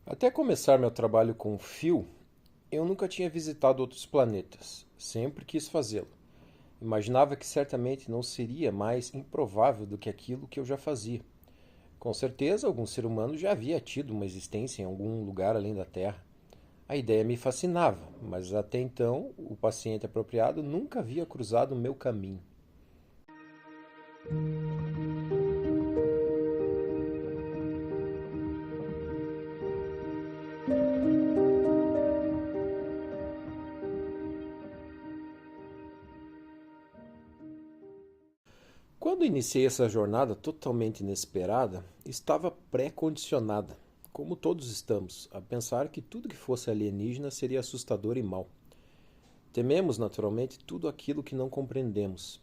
Até começar meu trabalho com fio, eu nunca tinha visitado outros planetas. Sempre quis fazê-lo. Imaginava que certamente não seria mais improvável do que aquilo que eu já fazia. Com certeza, algum ser humano já havia tido uma existência em algum lugar além da Terra. A ideia me fascinava, mas até então o paciente apropriado nunca havia cruzado o meu caminho. Quando iniciei essa jornada totalmente inesperada, estava pré-condicionada, como todos estamos, a pensar que tudo que fosse alienígena seria assustador e mau. Tememos, naturalmente, tudo aquilo que não compreendemos.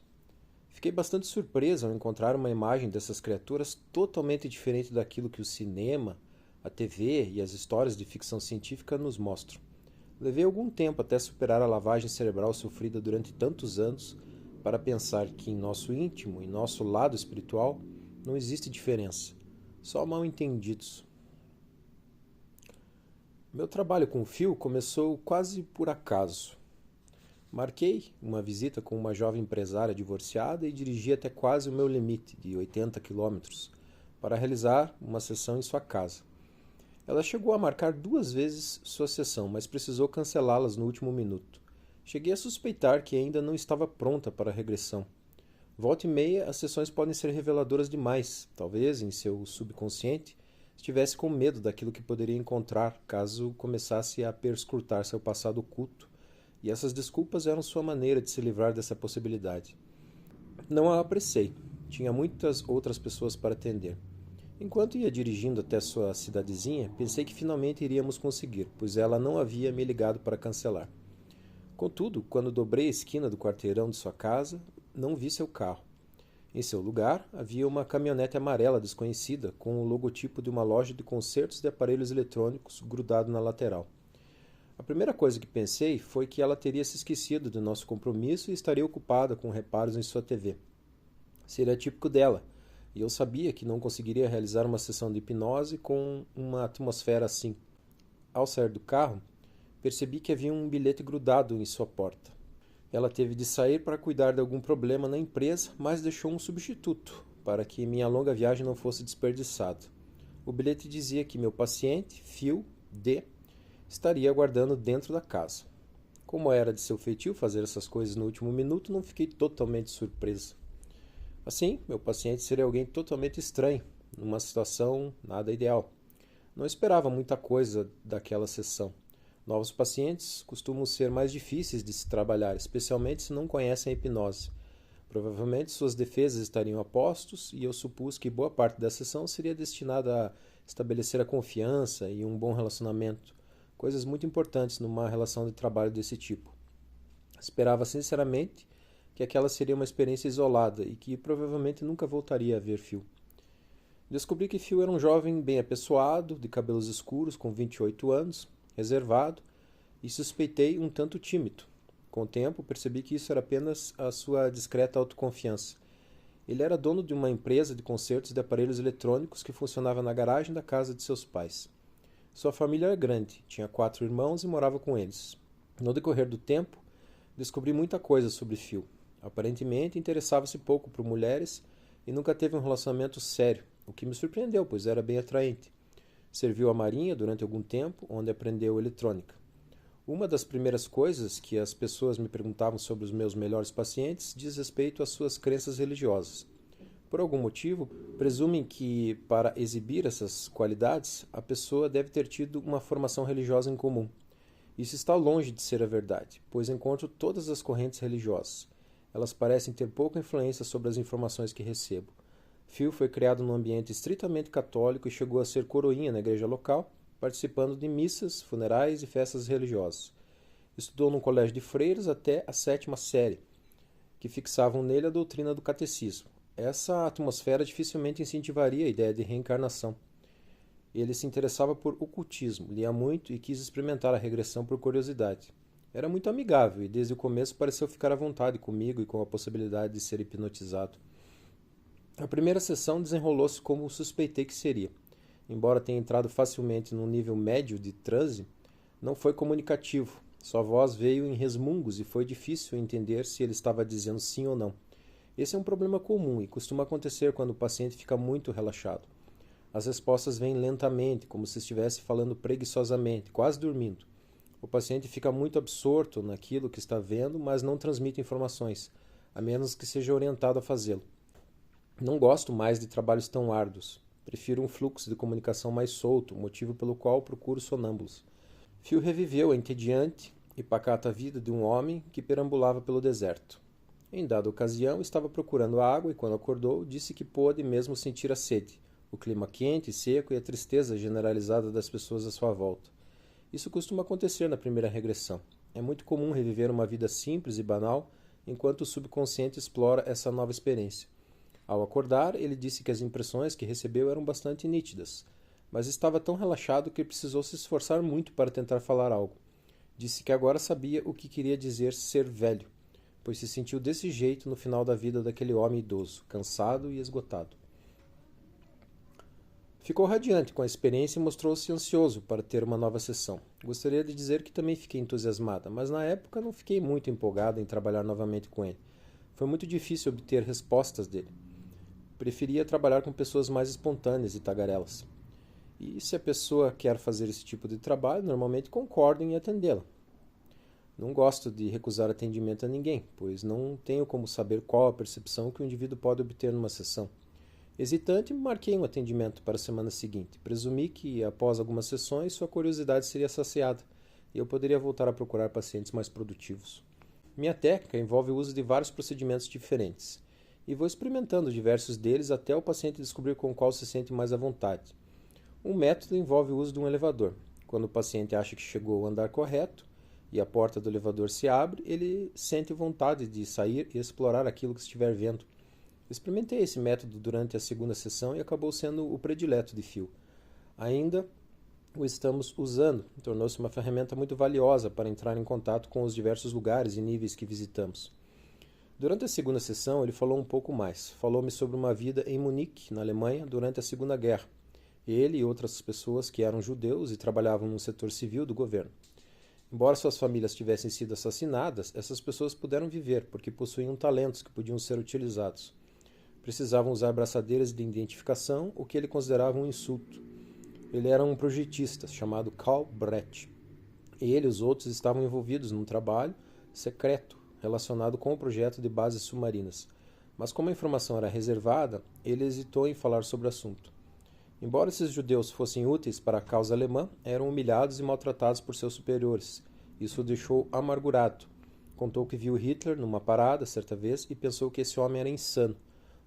Fiquei bastante surpreso ao encontrar uma imagem dessas criaturas totalmente diferente daquilo que o cinema, a TV e as histórias de ficção científica nos mostram. Levei algum tempo até superar a lavagem cerebral sofrida durante tantos anos para pensar que em nosso íntimo e nosso lado espiritual não existe diferença, só mal entendidos. Meu trabalho com o fio começou quase por acaso. Marquei uma visita com uma jovem empresária divorciada e dirigi até quase o meu limite, de 80 quilômetros, para realizar uma sessão em sua casa. Ela chegou a marcar 2 vezes sua sessão, mas precisou cancelá-las no último minuto. Cheguei a suspeitar que ainda não estava pronta para a regressão. Volta e meia, as sessões podem ser reveladoras demais. Talvez, em seu subconsciente, estivesse com medo daquilo que poderia encontrar caso começasse a perscrutar seu passado oculto, e essas desculpas eram sua maneira de se livrar dessa possibilidade. Não a apressei. Tinha muitas outras pessoas para atender. Enquanto ia dirigindo até sua cidadezinha, pensei que finalmente iríamos conseguir, pois ela não havia me ligado para cancelar. Contudo, quando dobrei a esquina do quarteirão de sua casa, não vi seu carro. Em seu lugar, havia uma caminhonete amarela desconhecida com o logotipo de uma loja de consertos de aparelhos eletrônicos grudado na lateral. A primeira coisa que pensei foi que ela teria se esquecido do nosso compromisso e estaria ocupada com reparos em sua TV. Seria típico dela, e eu sabia que não conseguiria realizar uma sessão de hipnose com uma atmosfera assim. Ao sair do carro, percebi que havia um bilhete grudado em sua porta. Ela teve de sair para cuidar de algum problema na empresa, mas deixou um substituto para que minha longa viagem não fosse desperdiçada. O bilhete dizia que meu paciente, Phil D., estaria aguardando dentro da casa. Como era de seu feitio fazer essas coisas no último minuto, não fiquei totalmente surpreso. Assim, meu paciente seria alguém totalmente estranho, numa situação nada ideal. Não esperava muita coisa daquela sessão. Novos pacientes costumam ser mais difíceis de se trabalhar, especialmente se não conhecem a hipnose. Provavelmente suas defesas estariam a postos e eu supus que boa parte da sessão seria destinada a estabelecer a confiança e um bom relacionamento, coisas muito importantes numa relação de trabalho desse tipo. Esperava sinceramente que aquela seria uma experiência isolada e que provavelmente nunca voltaria a ver Phil. Descobri que Phil era um jovem bem apessoado, de cabelos escuros, com 28 anos, reservado, e suspeitei um tanto tímido. Com o tempo, percebi que isso era apenas a sua discreta autoconfiança. Ele era dono de uma empresa de consertos de aparelhos eletrônicos que funcionava na garagem da casa de seus pais. Sua família era grande, tinha 4 irmãos e morava com eles. No decorrer do tempo, descobri muita coisa sobre Phil. Aparentemente, interessava-se pouco por mulheres e nunca teve um relacionamento sério, o que me surpreendeu, pois era bem atraente. Serviu à Marinha durante algum tempo, onde aprendeu eletrônica. Uma das primeiras coisas que as pessoas me perguntavam sobre os meus melhores pacientes diz respeito às suas crenças religiosas. Por algum motivo, presumem que, para exibir essas qualidades, a pessoa deve ter tido uma formação religiosa em comum. Isso está longe de ser a verdade, pois encontro todas as correntes religiosas. Elas parecem ter pouca influência sobre as informações que recebo. Phil foi criado num ambiente estritamente católico e chegou a ser coroinha na igreja local, participando de missas, funerais e festas religiosas. Estudou num colégio de freiras até a 7ª série, que fixavam nele a doutrina do catecismo. Essa atmosfera dificilmente incentivaria a ideia de reencarnação. Ele se interessava por ocultismo, lia muito e quis experimentar a regressão por curiosidade. Era muito amigável e desde o começo pareceu ficar à vontade comigo e com a possibilidade de ser hipnotizado. A primeira sessão desenrolou-se como suspeitei que seria. embora tenha entrado facilmente num nível médio de transe, não foi comunicativo. Sua voz veio em resmungos e foi difícil entender se ele estava dizendo sim ou não. Esse é um problema comum e costuma acontecer quando o paciente fica muito relaxado. As respostas vêm lentamente, como se estivesse falando preguiçosamente, quase dormindo. O paciente fica muito absorto naquilo que está vendo, mas não transmite informações, a menos que seja orientado a fazê-lo. Não gosto mais de trabalhos tão árduos. Prefiro um fluxo de comunicação mais solto, motivo pelo qual procuro sonâmbulos. Phil reviveu a entediante e pacata vida de um homem que perambulava pelo deserto. Em dada ocasião, estava procurando água e, quando acordou, disse que pôde mesmo sentir a sede, o clima quente e seco e a tristeza generalizada das pessoas à sua volta. Isso costuma acontecer na primeira regressão. É muito comum reviver uma vida simples e banal enquanto o subconsciente explora essa nova experiência. Ao acordar, ele disse que as impressões que recebeu eram bastante nítidas, mas estava tão relaxado que precisou se esforçar muito para tentar falar algo. Disse que agora sabia o que queria dizer ser velho, pois se sentiu desse jeito no final da vida daquele homem idoso, cansado e esgotado. Ficou radiante com a experiência e mostrou-se ansioso para ter uma nova sessão. Gostaria de dizer que também fiquei entusiasmada, mas na época não fiquei muito empolgada em trabalhar novamente com ele. Foi muito difícil obter respostas dele. Preferia trabalhar com pessoas mais espontâneas e tagarelas. E se a pessoa quer fazer esse tipo de trabalho, normalmente concordo em atendê-la. Não gosto de recusar atendimento a ninguém, pois não tenho como saber qual a percepção que o indivíduo pode obter numa sessão. Hesitante, marquei um atendimento para a semana seguinte. Presumi que, após algumas sessões, sua curiosidade seria saciada e eu poderia voltar a procurar pacientes mais produtivos. Minha técnica envolve o uso de vários procedimentos diferentes e vou experimentando diversos deles até o paciente descobrir com qual se sente mais à vontade. Um método envolve o uso de um elevador. Quando o paciente acha que chegou ao andar correto e a porta do elevador se abre, ele sente vontade de sair e explorar aquilo que estiver vendo. Experimentei esse método durante a segunda sessão e acabou sendo o predileto de Phil. Ainda o estamos usando, tornou-se uma ferramenta muito valiosa para entrar em contato com os diversos lugares e níveis que visitamos. Durante a segunda sessão, ele falou um pouco mais. Falou-me sobre uma vida em Munique, na Alemanha, durante a Segunda Guerra. Ele e outras pessoas que eram judeus e trabalhavam no setor civil do governo. Embora suas famílias tivessem sido assassinadas, essas pessoas puderam viver porque possuíam talentos que podiam ser utilizados. Precisavam usar braçadeiras de identificação, o que ele considerava um insulto. Ele era um projetista chamado Karl Brett. Ele e os outros estavam envolvidos num trabalho secreto relacionado com o projeto de bases submarinas. Mas como a informação era reservada, ele hesitou em falar sobre o assunto. Embora esses judeus fossem úteis para a causa alemã, eram humilhados e maltratados por seus superiores. Isso o deixou amargurado. Contou que viu Hitler numa parada, certa vez, e pensou que esse homem era insano.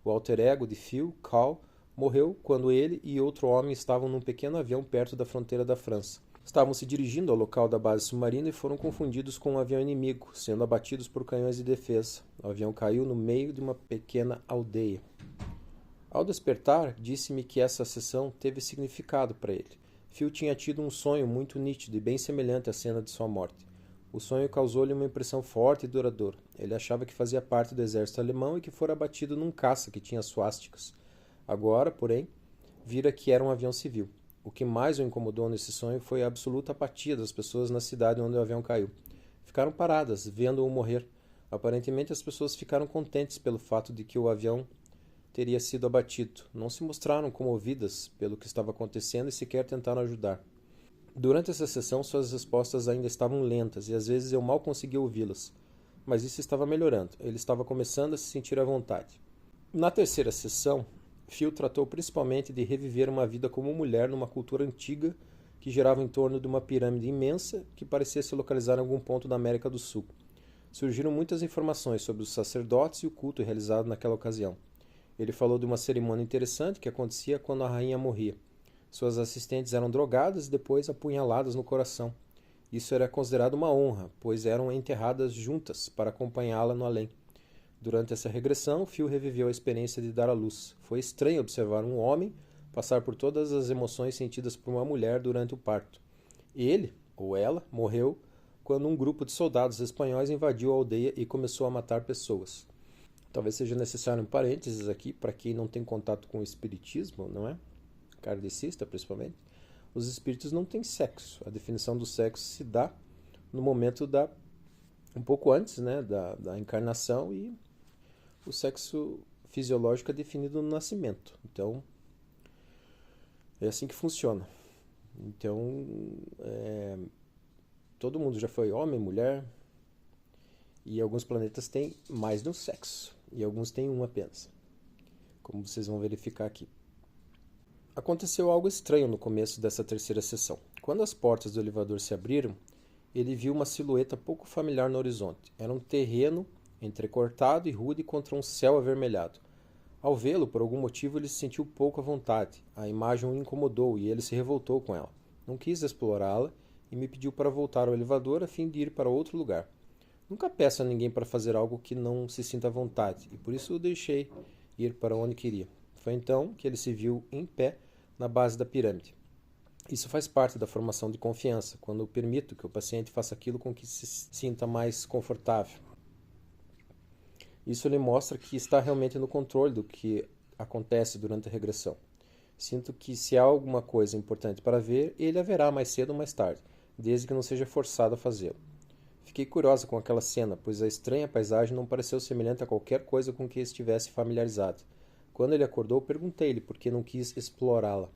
O alter ego de Phil, Karl, morreu quando ele e outro homem estavam num pequeno avião perto da fronteira da França. Estavam se dirigindo ao local da base submarina e foram confundidos com um avião inimigo, sendo abatidos por canhões de defesa. O avião caiu no meio de uma pequena aldeia. Ao despertar, disse-me que essa sessão teve significado para ele. Phil tinha tido um sonho muito nítido e bem semelhante à cena de sua morte. O sonho causou-lhe uma impressão forte e duradoura. Ele achava que fazia parte do exército alemão e que fora abatido num caça que tinha suásticas. Agora, porém, vira que era um avião civil. O que mais o incomodou nesse sonho foi a absoluta apatia das pessoas na cidade onde o avião caiu. Ficaram paradas, vendo-o morrer. Aparentemente as pessoas ficaram contentes pelo fato de que o avião teria sido abatido. Não se mostraram comovidas pelo que estava acontecendo e sequer tentaram ajudar. Durante essa sessão, suas respostas ainda estavam lentas e às vezes eu mal conseguia ouvi-las. Mas isso estava melhorando. Ele estava começando a se sentir à vontade. Na terceira sessão, Phil tratou principalmente de reviver uma vida como mulher numa cultura antiga que girava em torno de uma pirâmide imensa que parecia se localizar em algum ponto da América do Sul. Surgiram muitas informações sobre os sacerdotes e o culto realizado naquela ocasião. Ele falou de uma cerimônia interessante que acontecia quando a rainha morria. Suas assistentes eram drogadas e depois apunhaladas no coração. Isso era considerado uma honra, pois eram enterradas juntas para acompanhá-la no além. Durante essa regressão, Phil reviveu a experiência de dar à luz. Foi estranho observar um homem passar por todas as emoções sentidas por uma mulher durante o parto. Ele, ou ela, morreu quando um grupo de soldados espanhóis invadiu a aldeia e começou a matar pessoas. Talvez seja necessário um parênteses aqui para quem não tem contato com o espiritismo, não é? kardecista principalmente, os espíritos não têm sexo. A definição do sexo se dá no momento um pouco antes, né, da encarnação, e o sexo fisiológico é definido no nascimento. Então, é assim que funciona. Então, todo mundo já foi homem, mulher, e alguns planetas têm mais de um sexo, e alguns têm um apenas, como vocês vão verificar aqui. Aconteceu algo estranho no começo dessa terceira sessão. Quando as portas do elevador se abriram, ele viu uma silhueta pouco familiar no horizonte. Era um terreno entrecortado e rude contra um céu avermelhado. Ao vê-lo, por algum motivo, ele se sentiu pouco à vontade. A imagem o incomodou e ele se revoltou com ela. Não quis explorá-la e me pediu para voltar ao elevador a fim de ir para outro lugar. Nunca peço a ninguém para fazer algo que não se sinta à vontade, e por isso o deixei ir para onde queria. Foi então que ele se viu em pé na base da pirâmide. Isso faz parte da formação de confiança, quando eu permito que o paciente faça aquilo com que se sinta mais confortável. Isso lhe mostra que está realmente no controle do que acontece durante a regressão. Sinto que se há alguma coisa importante para ver, ele haverá mais cedo ou mais tarde, desde que não seja forçado a fazê-lo. Fiquei curiosa com aquela cena, pois a estranha paisagem não pareceu semelhante a qualquer coisa com que estivesse familiarizado. Quando ele acordou, perguntei-lhe por que não quis explorá-la.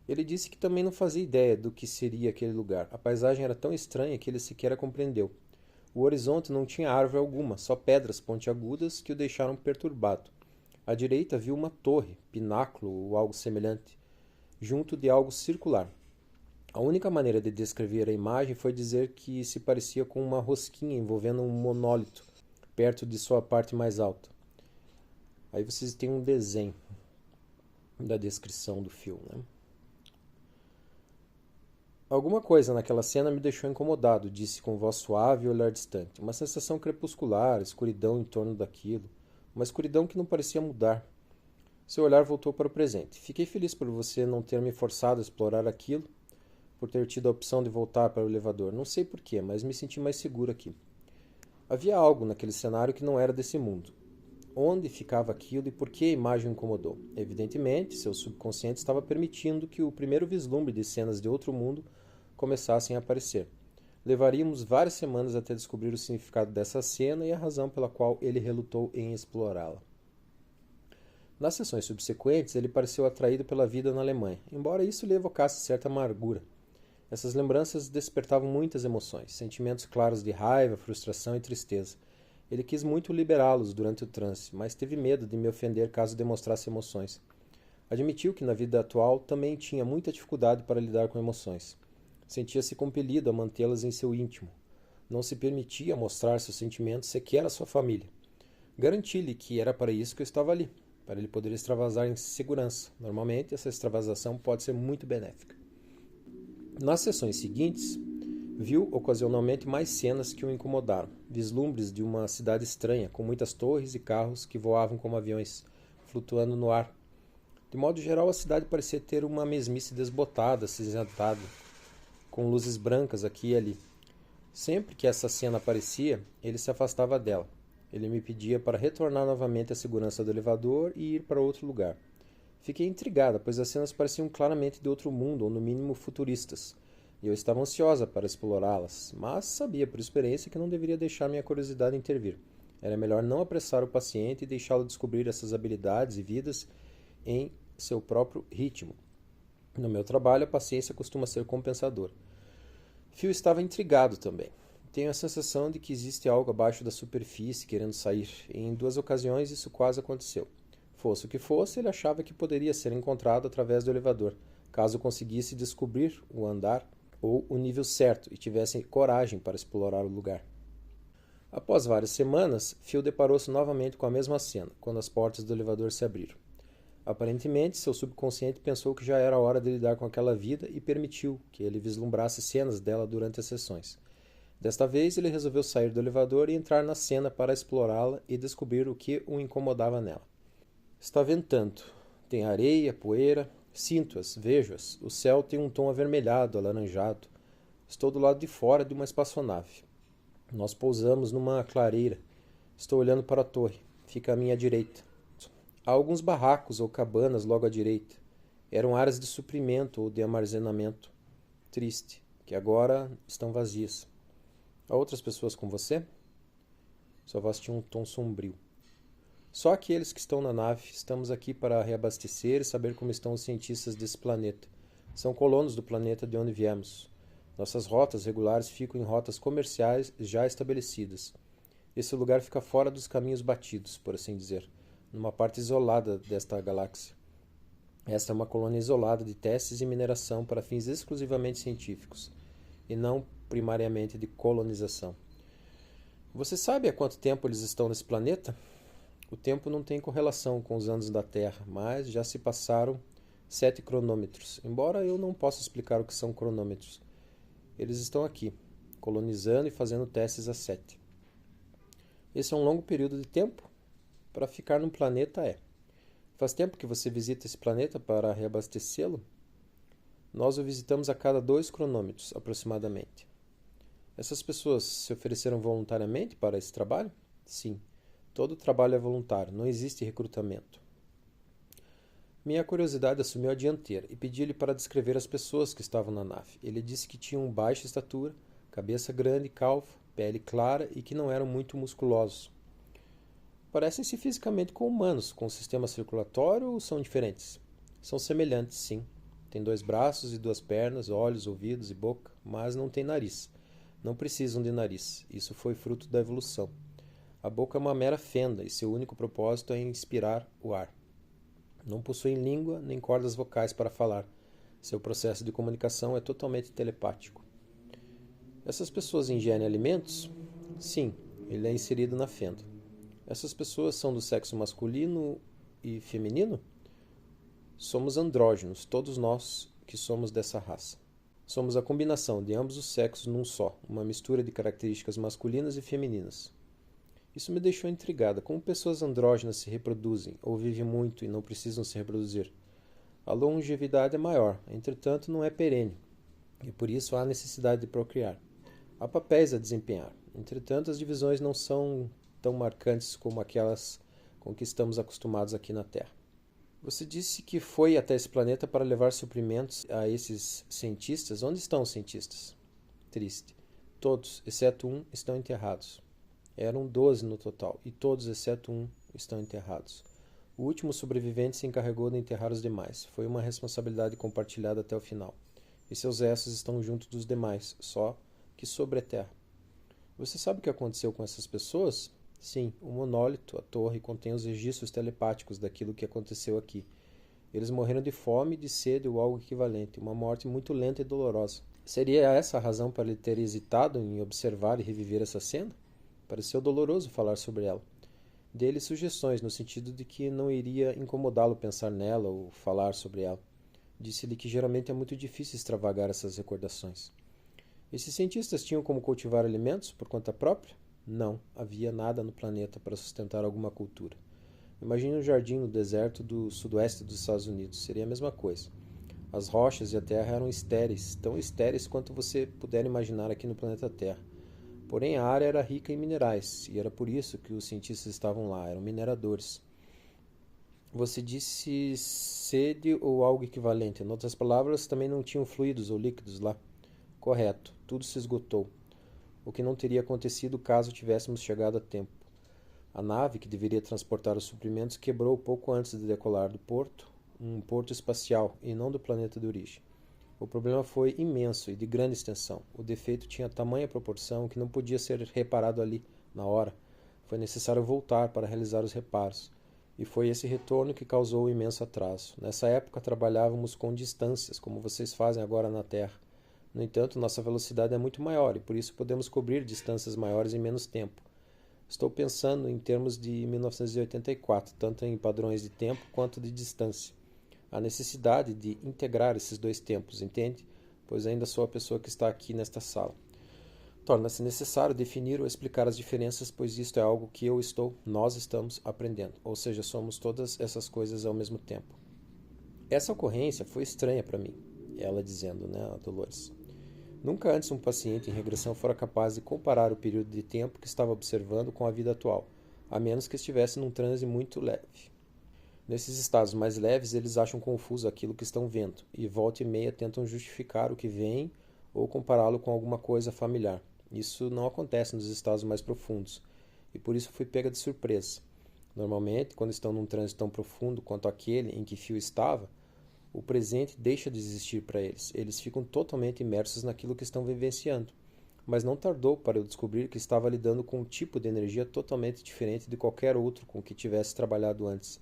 Ele disse que também não fazia ideia do que seria aquele lugar. A paisagem era tão estranha que ele sequer a compreendeu. O horizonte não tinha árvore alguma, só pedras pontiagudas que o deixaram perturbado. À direita viu uma torre, pináculo ou algo semelhante, junto de algo circular. A única maneira de descrever a imagem foi dizer que se parecia com uma rosquinha envolvendo um monólito, perto de sua parte mais alta. Aí vocês têm um desenho da descrição do filme, né? Alguma coisa naquela cena me deixou incomodado, disse com voz suave e olhar distante. Uma sensação crepuscular, escuridão em torno daquilo. Uma escuridão que não parecia mudar. Seu olhar voltou para o presente. Fiquei feliz por você não ter me forçado a explorar aquilo, por ter tido a opção de voltar para o elevador. Não sei porquê, mas me senti mais seguro aqui. Havia algo naquele cenário que não era desse mundo. Onde ficava aquilo e por que a imagem o incomodou? Evidentemente, seu subconsciente estava permitindo que o primeiro vislumbre de cenas de outro mundo começassem a aparecer. Levaríamos várias semanas até descobrir o significado dessa cena e a razão pela qual ele relutou em explorá-la. Nas sessões subsequentes, ele pareceu atraído pela vida na Alemanha, embora isso lhe evocasse certa amargura. Essas lembranças despertavam muitas emoções, sentimentos claros de raiva, frustração e tristeza. Ele quis muito liberá-los durante o transe, mas teve medo de me ofender caso demonstrasse emoções. Admitiu que na vida atual também tinha muita dificuldade para lidar com emoções. Sentia-se compelido a mantê-las em seu íntimo. Não se permitia mostrar seus sentimentos sequer à sua família. Garanti-lhe que era para isso que eu estava ali, para ele poder extravasar em segurança. Normalmente, essa extravasação pode ser muito benéfica. Nas sessões seguintes, viu ocasionalmente mais cenas que o incomodaram. Vislumbres de uma cidade estranha, com muitas torres e carros que voavam como aviões, flutuando no ar. De modo geral, a cidade parecia ter uma mesmice desbotada, acinzentada, com luzes brancas aqui e ali. Sempre que essa cena aparecia, ele se afastava dela. Ele me pedia para retornar novamente à segurança do elevador e ir para outro lugar. Fiquei intrigada, pois as cenas pareciam claramente de outro mundo, ou no mínimo futuristas, e eu estava ansiosa para explorá-las, mas sabia por experiência que não deveria deixar minha curiosidade intervir. Era melhor não apressar o paciente e deixá-lo descobrir essas habilidades e vidas em seu próprio ritmo. No meu trabalho, a paciência costuma ser compensadora. Phil estava intrigado também. Tenho a sensação de que existe algo abaixo da superfície querendo sair. Em 2 ocasiões isso quase aconteceu. Fosse o que fosse, ele achava que poderia ser encontrado através do elevador, caso conseguisse descobrir o andar ou o nível certo e tivesse coragem para explorar o lugar. Após várias semanas, Phil deparou-se novamente com a mesma cena, quando as portas do elevador se abriram. Aparentemente, seu subconsciente pensou que já era hora de lidar com aquela vida e permitiu que ele vislumbrasse cenas dela durante as sessões. Desta vez, ele resolveu sair do elevador e entrar na cena para explorá-la e descobrir o que o incomodava nela. Está ventando. Tem areia, poeira. Sinto-as, vejo-as. O céu tem um tom avermelhado, alaranjado. Estou do lado de fora de uma espaçonave. Nós pousamos numa clareira. Estou olhando para a torre. Fica à minha direita. Há alguns barracos ou cabanas logo à direita. Eram áreas de suprimento ou de armazenamento. Triste, que agora estão vazias. Há outras pessoas com você? Sua voz tinha um tom sombrio. Só aqueles que estão na nave. Estamos aqui para reabastecer e saber como estão os cientistas desse planeta. São colonos do planeta de onde viemos. Nossas rotas regulares ficam em rotas comerciais já estabelecidas. Esse lugar fica fora dos caminhos batidos, por assim dizer, numa parte isolada desta galáxia. Esta é uma colônia isolada de testes e mineração para fins exclusivamente científicos, e não primariamente de colonização. Você sabe há quanto tempo eles estão nesse planeta? O tempo não tem correlação com os anos da Terra, mas já se passaram 7 cronômetros, embora eu não possa explicar o que são cronômetros. Eles estão aqui, colonizando e fazendo testes há 7. Esse é um longo período de tempo? Para ficar num planeta é. Faz tempo que você visita esse planeta para reabastecê-lo? Nós o visitamos a cada 2 cronômetros, aproximadamente. Essas pessoas se ofereceram voluntariamente para esse trabalho? Sim. Todo trabalho é voluntário, não existe recrutamento. Minha curiosidade assumiu a dianteira e pedi-lhe para descrever as pessoas que estavam na nave. Ele disse que tinham baixa estatura, cabeça grande, calva, pele clara e que não eram muito musculosos. Parecem-se fisicamente com humanos, com sistema circulatório ou são diferentes? São semelhantes, sim. Têm 2 braços e 2 pernas, olhos, ouvidos e boca, mas não têm nariz. Não precisam de nariz. Isso foi fruto da evolução. A boca é uma mera fenda e seu único propósito é inspirar o ar. Não possuem língua nem cordas vocais para falar. Seu processo de comunicação é totalmente telepático. Essas pessoas ingerem alimentos? Sim, ele é inserido na fenda. Essas pessoas são do sexo masculino e feminino? Somos andrógenos, todos nós que somos dessa raça. Somos a combinação de ambos os sexos num só, uma mistura de características masculinas e femininas. Isso me deixou intrigada. Como pessoas andrógenas se reproduzem, ou vivem muito e não precisam se reproduzir? A longevidade é maior, entretanto não é perene, e por isso há necessidade de procriar. Há papéis a desempenhar, entretanto as divisões não são tão marcantes como aquelas com que estamos acostumados aqui na Terra. Você disse que foi até esse planeta para levar suprimentos a esses cientistas. Onde estão os cientistas? Triste. Todos, exceto um, estão enterrados. Eram 12 no total, e todos, exceto um, estão enterrados. O último sobrevivente se encarregou de enterrar os demais. Foi uma responsabilidade compartilhada até o final. E seus restos estão junto dos demais, só que sobre a Terra. Você sabe o que aconteceu com essas pessoas? Sim, o monólito, a torre, contém os registros telepáticos daquilo que aconteceu aqui. Eles morreram de fome, de sede ou algo equivalente, uma morte muito lenta e dolorosa. Seria essa a razão para ele ter hesitado em observar e reviver essa cena? Pareceu doloroso falar sobre ela. Dei-lhe sugestões, no sentido de que não iria incomodá-lo pensar nela ou falar sobre ela. Disse-lhe que geralmente é muito difícil extravagar essas recordações. Esses cientistas tinham como cultivar alimentos por conta própria? Não, havia nada no planeta para sustentar alguma cultura. Imagine um jardim no deserto do sudoeste dos Estados Unidos. Seria a mesma coisa. As rochas e a terra eram estéreis, tão estéreis quanto você puder imaginar aqui no planeta Terra. Porém, a área era rica em minerais, e era por isso que os cientistas estavam lá, eram mineradores. Você disse sede ou algo equivalente. Em outras palavras, também não tinham fluidos ou líquidos lá. Correto, tudo se esgotou. O que não teria acontecido caso tivéssemos chegado a tempo. A nave, que deveria transportar os suprimentos, quebrou pouco antes de decolar do porto, um porto espacial, e não do planeta de origem. O problema foi imenso e de grande extensão. O defeito tinha tamanha proporção que não podia ser reparado ali, na hora. Foi necessário voltar para realizar os reparos. E foi esse retorno que causou o imenso atraso. Nessa época trabalhávamos com distâncias, como vocês fazem agora na Terra. No entanto, nossa velocidade é muito maior e por isso podemos cobrir distâncias maiores em menos tempo. Estou pensando em termos de 1984, tanto em padrões de tempo quanto de distância. Há necessidade de integrar esses 2 tempos, entende? Pois ainda sou a pessoa que está aqui nesta sala. Torna-se necessário definir ou explicar as diferenças, pois isto é algo que nós estamos aprendendo, ou seja, somos todas essas coisas ao mesmo tempo. Essa ocorrência foi estranha para mim, ela dizendo, a Dolores. Nunca antes um paciente em regressão fora capaz de comparar o período de tempo que estava observando com a vida atual, a menos que estivesse num transe muito leve. Nesses estados mais leves, eles acham confuso aquilo que estão vendo e volta e meia tentam justificar o que veem ou compará-lo com alguma coisa familiar. Isso não acontece nos estados mais profundos e por isso fui pega de surpresa. Normalmente, quando estão num trânsito tão profundo quanto aquele em que Phil estava, o presente deixa de existir para eles. Eles ficam totalmente imersos naquilo que estão vivenciando. Mas não tardou para eu descobrir que estava lidando com um tipo de energia totalmente diferente de qualquer outro com que tivesse trabalhado antes.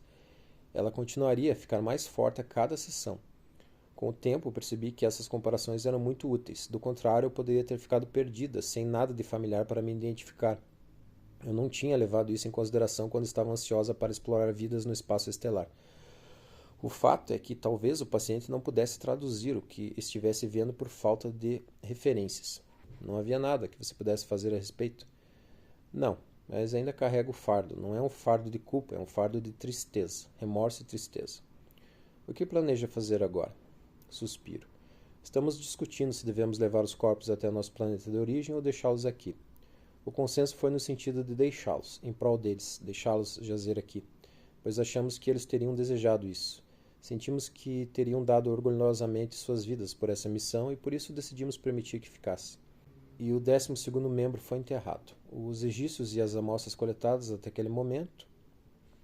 Ela continuaria a ficar mais forte a cada sessão. Com o tempo, percebi que essas comparações eram muito úteis. Do contrário, eu poderia ter ficado perdida, sem nada de familiar para me identificar. Eu não tinha levado isso em consideração quando estava ansiosa para explorar vidas no espaço estelar. O fato é que talvez o paciente não pudesse traduzir o que estivesse vendo por falta de referências. Não havia nada que você pudesse fazer a respeito? Não, mas ainda carrego o fardo. Não é um fardo de culpa, é um fardo de tristeza, remorso e tristeza. O que planeja fazer agora? Suspiro. Estamos discutindo se devemos levar os corpos até o nosso planeta de origem ou deixá-los aqui. O consenso foi no sentido de deixá-los, em prol deles, deixá-los jazer aqui, pois achamos que eles teriam desejado isso. Sentimos que teriam dado orgulhosamente suas vidas por essa missão e por isso decidimos permitir que ficasse. E o 12º membro foi enterrado. Os registros e as amostras coletadas até aquele momento,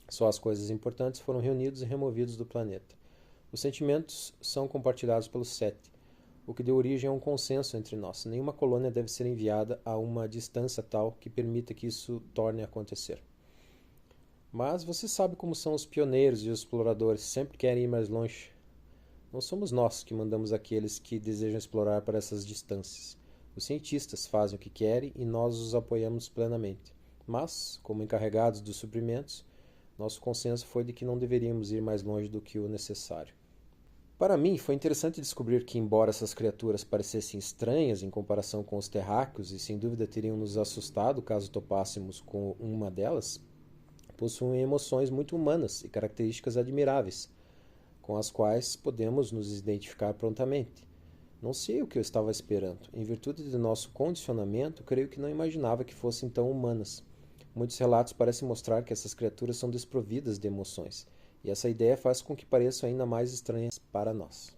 só as coisas importantes, foram reunidos e removidos do planeta. Os sentimentos são compartilhados pelos 7, o que deu origem a um consenso entre nós. Nenhuma colônia deve ser enviada a uma distância tal que permita que isso torne a acontecer. Mas você sabe como são os pioneiros e os exploradores, sempre querem ir mais longe. Não somos nós que mandamos aqueles que desejam explorar para essas distâncias. Os cientistas fazem o que querem e nós os apoiamos plenamente. Mas, como encarregados dos suprimentos, nosso consenso foi de que não deveríamos ir mais longe do que o necessário. Para mim, foi interessante descobrir que, embora essas criaturas parecessem estranhas em comparação com os terráqueos e sem dúvida teriam nos assustado caso topássemos com uma delas, possuem emoções muito humanas e características admiráveis, com as quais podemos nos identificar prontamente. Não sei o que eu estava esperando. Em virtude de nosso condicionamento, creio que não imaginava que fossem tão humanas. Muitos relatos parecem mostrar que essas criaturas são desprovidas de emoções, e essa ideia faz com que pareçam ainda mais estranhas para nós.